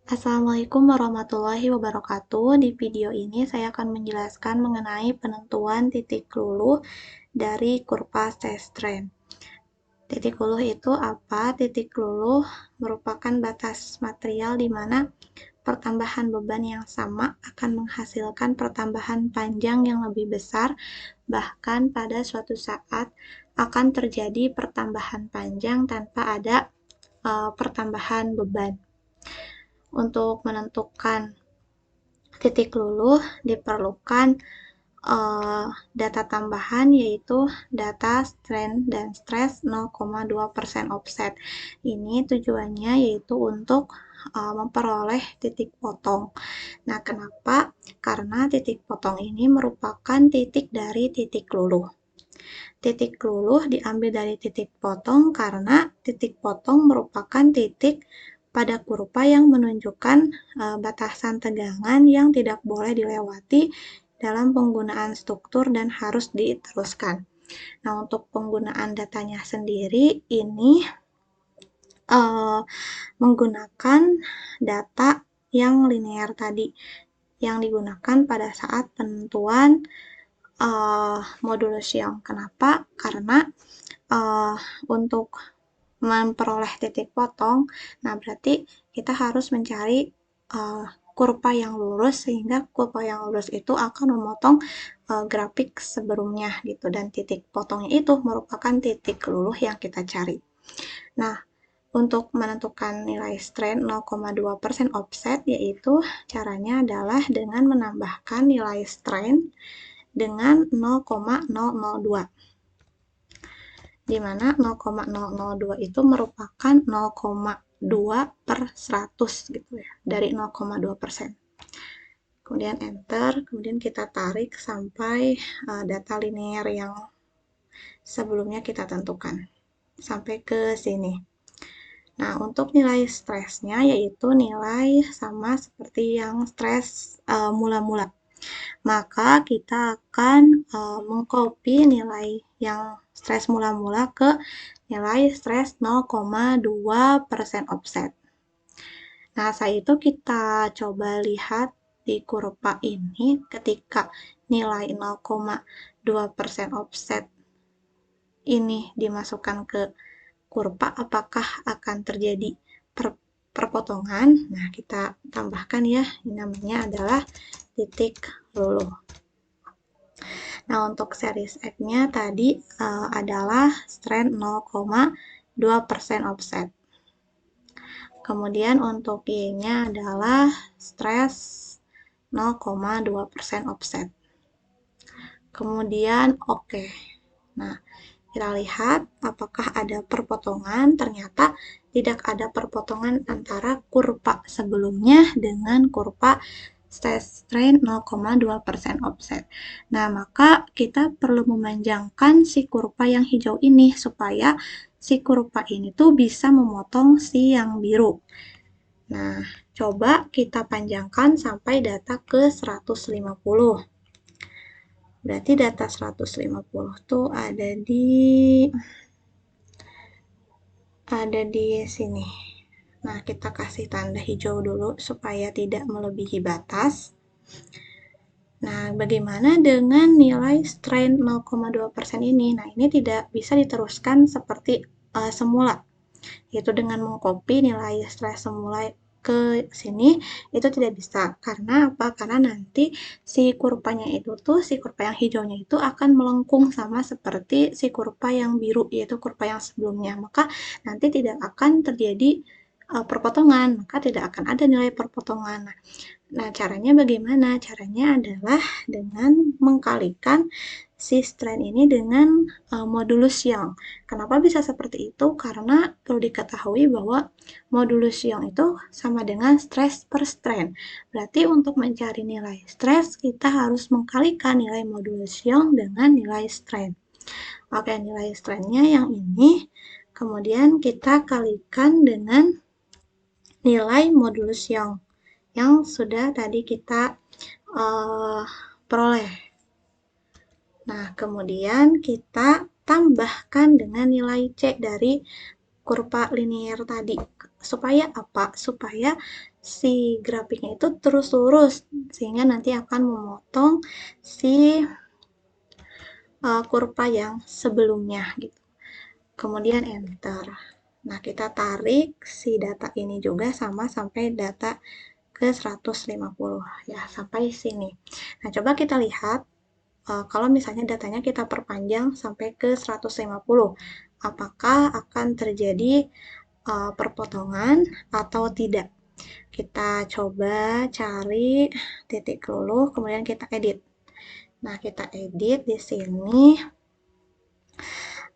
Assalamualaikum warahmatullahi wabarakatuh. Di video ini saya akan menjelaskan mengenai penentuan titik luluh dari kurva stress strain. Titik luluh itu apa? Titik luluh merupakan batas material di mana pertambahan beban yang sama akan menghasilkan pertambahan panjang yang lebih besar, bahkan pada suatu saat akan terjadi pertambahan panjang tanpa ada pertambahan beban. Untuk menentukan titik luluh diperlukan data tambahan, yaitu data strain dan stress 0,2% offset. Ini tujuannya yaitu untuk memperoleh titik potong. Nah, kenapa? Karena titik potong ini merupakan titik dari titik luluh. Titik luluh diambil dari titik potong karena titik potong merupakan titik pada kurva yang menunjukkan batasan tegangan yang tidak boleh dilewati dalam penggunaan struktur dan harus diteruskan. Nah, untuk penggunaan datanya sendiri ini menggunakan data yang linear tadi, yang digunakan pada saat penentuan modulus Young. Kenapa? Karena untuk memperoleh titik potong, nah berarti kita harus mencari kurva yang lurus, sehingga kurva yang lurus itu akan memotong grafik sebelumnya gitu, dan titik potongnya itu merupakan titik luluh yang kita cari. Nah, untuk menentukan nilai strain 0,2% offset, yaitu caranya adalah dengan menambahkan nilai strain dengan 0,002, di mana 0,002 itu merupakan 0,2 per 100 gitu ya, dari 0,2%. Kemudian enter, kemudian kita tarik sampai data linear yang sebelumnya kita tentukan, sampai ke sini. Nah, untuk nilai stresnya yaitu nilai sama seperti yang stres mula-mula. Maka kita akan mengcopy nilai yang stres mula-mula ke nilai stres 0,2% offset. Nah, saat itu kita coba lihat di kurva ini, ketika nilai 0,2% offset ini dimasukkan ke kurva, apakah akan terjadi perpotongan? Nah, kita tambahkan ya, ini namanya adalah titik luluh. Nah, untuk series X-nya tadi adalah strain 0,2% offset. Kemudian untuk Y-nya adalah stress 0,2% offset. Kemudian oke. Nah, kita lihat apakah ada perpotongan. Ternyata tidak ada perpotongan antara kurva sebelumnya dengan kurva stress strain 0,2% offset. Nah, maka kita perlu memanjangkan si kurva yang hijau ini supaya si kurva ini tuh bisa memotong si yang biru. Nah, coba kita panjangkan sampai data ke 150. Berarti data 150 tuh ada di sini. Nah, kita kasih tanda hijau dulu supaya tidak melebihi batas. Nah, bagaimana dengan nilai strain 0,2% ini? Nah, ini tidak bisa diteruskan seperti semula, yaitu dengan mengcopy nilai stress semula ke sini, itu tidak bisa. Karena apa? Karena nanti si kurvanya itu tuh, si kurva yang hijaunya itu akan melengkung sama seperti si kurva yang biru, yaitu kurva yang sebelumnya. Maka nanti tidak akan terjadi perpotongan, maka tidak akan ada nilai perpotongan. Nah, caranya bagaimana? Caranya adalah dengan mengkalikan si strain ini dengan modulus Young. Kenapa bisa seperti itu? Karena perlu diketahui bahwa modulus Young itu sama dengan stress per strain. Berarti untuk mencari nilai stress, kita harus mengkalikan nilai modulus Young dengan nilai strain. Oke, nilai strainnya yang ini, kemudian kita kalikan dengan nilai modulus Young yang sudah tadi kita peroleh. Nah, kemudian kita tambahkan dengan nilai C dari kurva linear tadi Supaya apa? Supaya si grafiknya itu terus lurus, sehingga nanti akan memotong si kurva yang sebelumnya gitu. Kemudian enter. Nah, kita tarik si data ini juga sama sampai data ke 150 ya, sampai sini. Nah, coba kita lihat kalau misalnya datanya kita perpanjang sampai ke 150, apakah akan terjadi perpotongan atau tidak? Kita coba cari titik luluh, kemudian kita edit. Nah, kita edit di sini,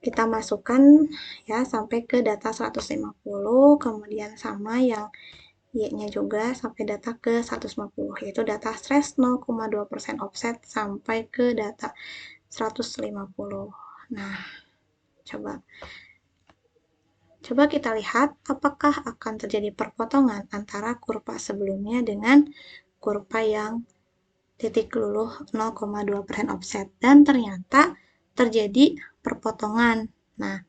kita masukkan ya sampai ke data 150, kemudian sama yang Y-nya juga sampai data ke 150, yaitu data stress 0,2% offset sampai ke data 150. Nah, coba kita lihat apakah akan terjadi perpotongan antara kurva sebelumnya dengan kurva yang titik luluh 0,2% offset. Dan ternyata terjadi perpotongan. Nah,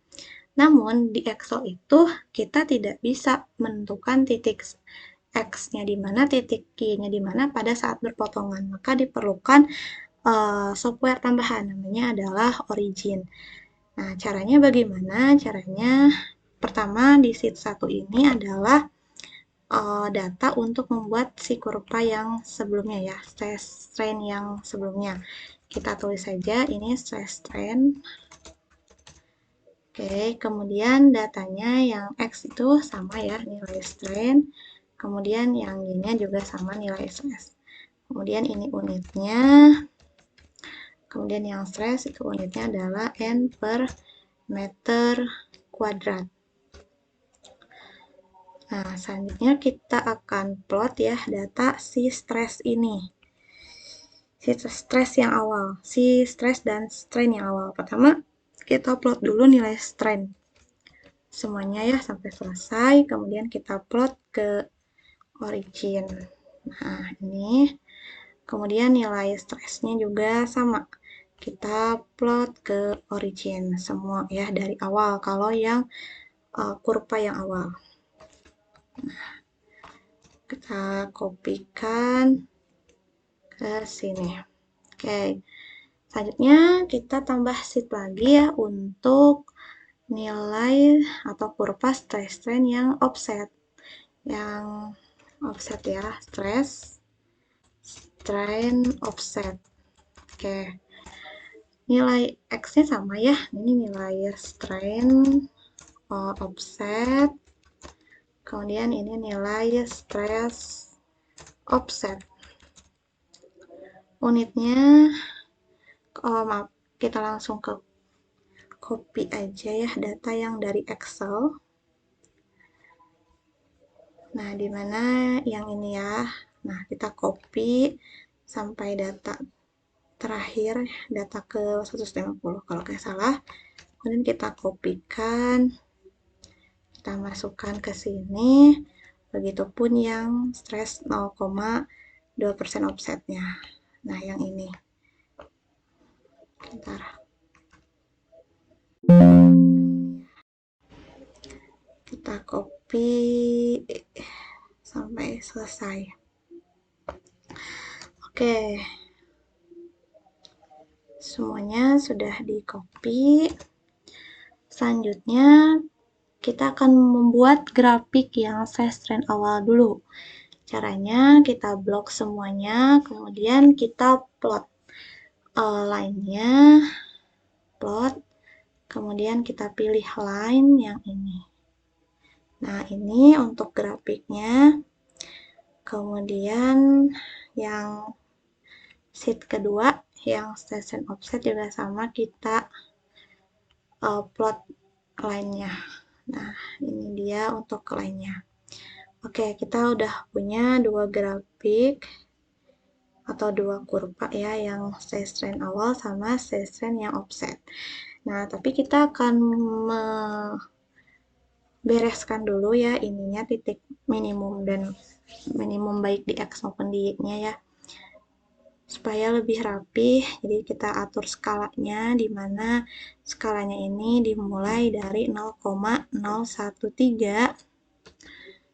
namun di Excel itu kita tidak bisa menentukan titik X-nya di mana, titik Y-nya di mana pada saat berpotongan. Maka diperlukan software tambahan, namanya adalah Origin. Nah, caranya bagaimana? Caranya pertama di sheet 1 ini adalah data untuk membuat si kurva yang sebelumnya ya, stress strain yang sebelumnya. Kita tulis saja ini stress strain. Oke, kemudian datanya yang X itu sama ya, nilai strain. Kemudian yang Y-nya juga sama nilai stress. Kemudian ini unitnya. Kemudian yang stress itu unitnya adalah N per meter kuadrat. Nah, selanjutnya kita akan plot ya data si stress ini. Si stress yang awal, si stress dan strain yang awal. Pertama, kita plot dulu nilai strain. Semuanya ya sampai selesai, kemudian kita plot ke origin. Nah, ini. Kemudian nilai stressnya juga sama. Kita plot ke origin semua ya dari awal, kalau yang kurva yang awal. Nah, kita kopikan ke sini. Oke, selanjutnya kita tambah sheet lagi ya untuk nilai atau kurva stress strain yang offset. Yang offset ya, stress strain offset. Oke, nilai X-nya sama ya, ini nilai strain offset, kemudian ini nilai stress offset. Unitnya, maaf, kita langsung ke copy aja ya data yang dari Excel. Nah, di mana yang ini ya. Nah, kita copy sampai data terakhir, data ke 150 kalau nggak salah. Kemudian kita kopikan, kita masukkan ke sini. Begitupun yang stress 0,2% offsetnya. Nah, yang ini. Bentar. Kita copy sampai selesai. Oke. Semuanya sudah di copy. Selanjutnya kita akan membuat grafik yang stress strain awal dulu. Caranya kita blok semuanya, kemudian kita plot line-nya, plot, kemudian kita pilih line yang ini. Nah, ini untuk grafiknya. Kemudian yang sheet kedua, yang stress and offset juga sama, kita plot line-nya. Nah, ini dia untuk line-nya. Oke, kita udah punya dua grafik atau dua kurva ya, yang stress strain awal sama stress strain yang offset. Nah, tapi kita akan bereskan dulu ya ininya, titik minimum dan minimum baik di X maupun di Y-nya ya, supaya lebih rapi. Jadi kita atur skalanya, di mana skalanya ini dimulai dari 0,013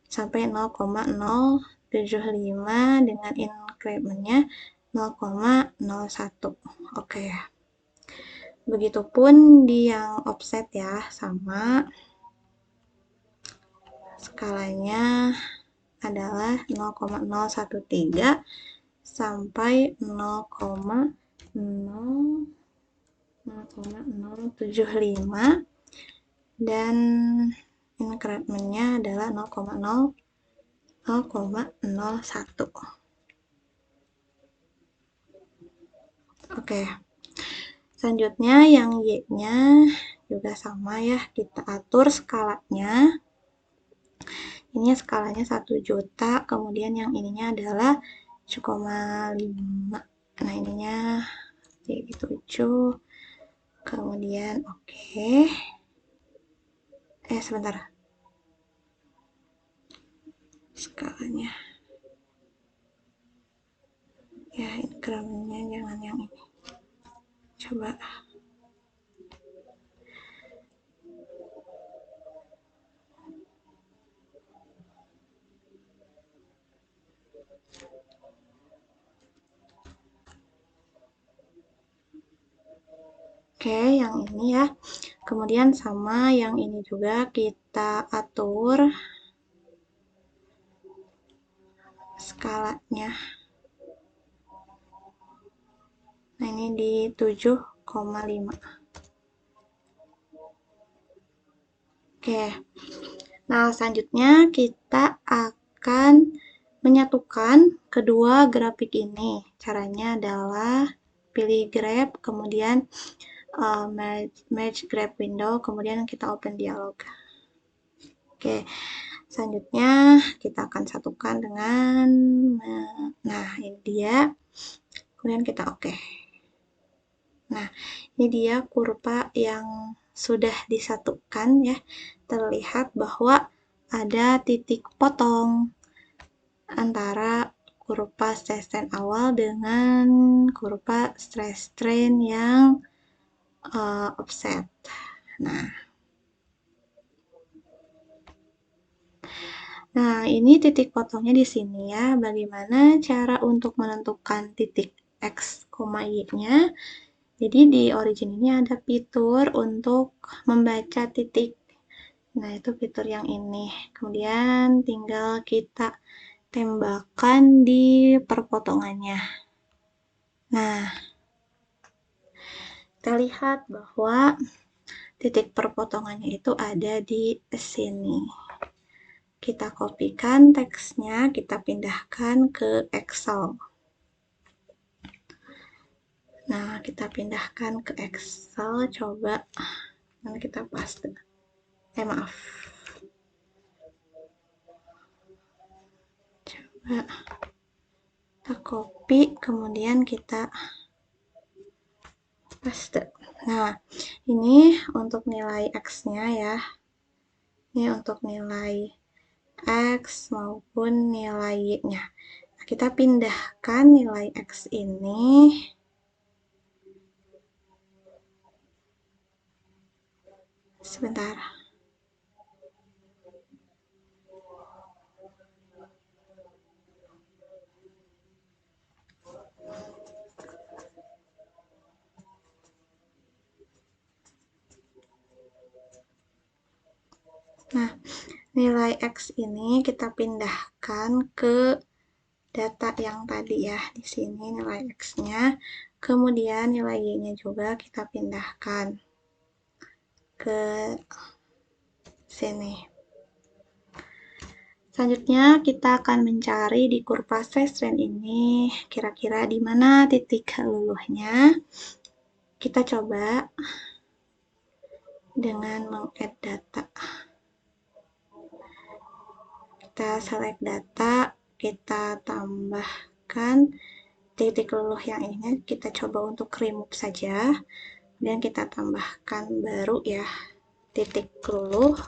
sampai 0,075 dengan incrementnya 0,01. Oke. Begitupun di yang offset ya, sama. Skalanya adalah 0,013 sampai 0,075 dan incrementnya adalah 0,01. Oke. Selanjutnya yang Y-nya juga sama ya, kita atur skalanya. Ini skalanya 1 juta, kemudian yang ininya adalah 7,5. Nah, ininya jadi 7. Kemudian oke. Sebentar. Skalanya. Ya, incrementnya jangan yang ini. Coba. Oke, yang ini ya. Kemudian sama yang ini juga kita atur skalanya. Nah, ini di 7,5. Oke. Nah, selanjutnya kita akan menyatukan kedua grafik ini. Caranya adalah pilih graph, kemudian merge graph window, kemudian kita open dialog. Oke, selanjutnya kita akan satukan dengan, nah ini dia, kemudian kita oke. Nah, ini dia kurva yang sudah disatukan ya. Terlihat bahwa ada titik potong antara kurva stress strain awal dengan kurva stress strain yang offset. Nah, ini titik potongnya di sini ya. Bagaimana cara untuk menentukan titik X, Y-nya? Jadi di origin ini ada fitur untuk membaca titik. Nah, itu fitur yang ini. Kemudian tinggal kita tembakan di perpotongannya. Nah, kita lihat bahwa titik perpotongannya itu ada di sini. Kita kopikan teksnya, kita pindahkan ke Excel. Nah, kita pindahkan ke Excel, coba. Nanti kita paste. Maaf. Coba kita copy, kemudian kita paste. Nah, ini untuk nilai X-nya ya. Ini untuk nilai X maupun nilai Y-nya. Nah, kita pindahkan nilai X ini sebentar. Nah, nilai X ini kita pindahkan ke data yang tadi ya. Di sini nilai X-nya. Kemudian nilai Y-nya juga kita pindahkan ke sini. Selanjutnya kita akan mencari di kurva stress strain ini kira-kira di mana titik luluhnya. Kita coba dengan meng-add data. Kita select data, kita tambahkan titik luluh yang ini, kita coba untuk remove saja. Kemudian kita tambahkan baru ya, titik luluh.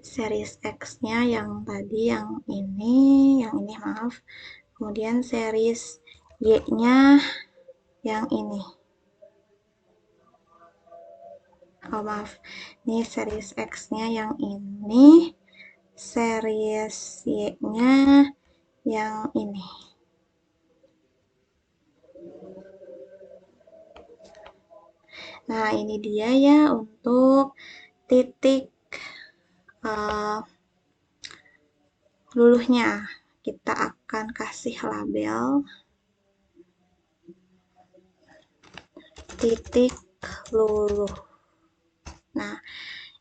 Series X-nya yang tadi, yang ini maaf. Kemudian series Y-nya yang ini. Oh maaf, ini series X-nya yang ini. series Y-nya yang ini. Nah, ini dia ya untuk titik luluhnya. Kita akan kasih label titik luluh. Nah,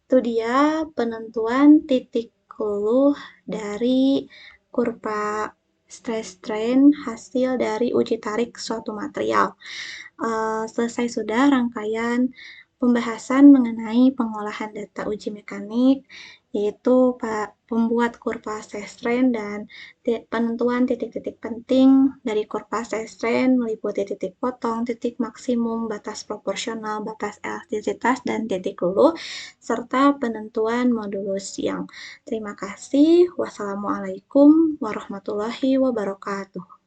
itu dia penentuan titik luluh dari kurva stress strain hasil dari uji tarik suatu material. Selesai sudah rangkaian pembahasan mengenai pengolahan data uji mekanik, yaitu pembuat kurva stress strain dan penentuan titik-titik penting dari kurva stress strain meliputi titik potong, titik maksimum, batas proporsional, batas elastisitas, dan titik luluh, serta penentuan modulus yang. Terima kasih. Wassalamualaikum warahmatullahi wabarakatuh.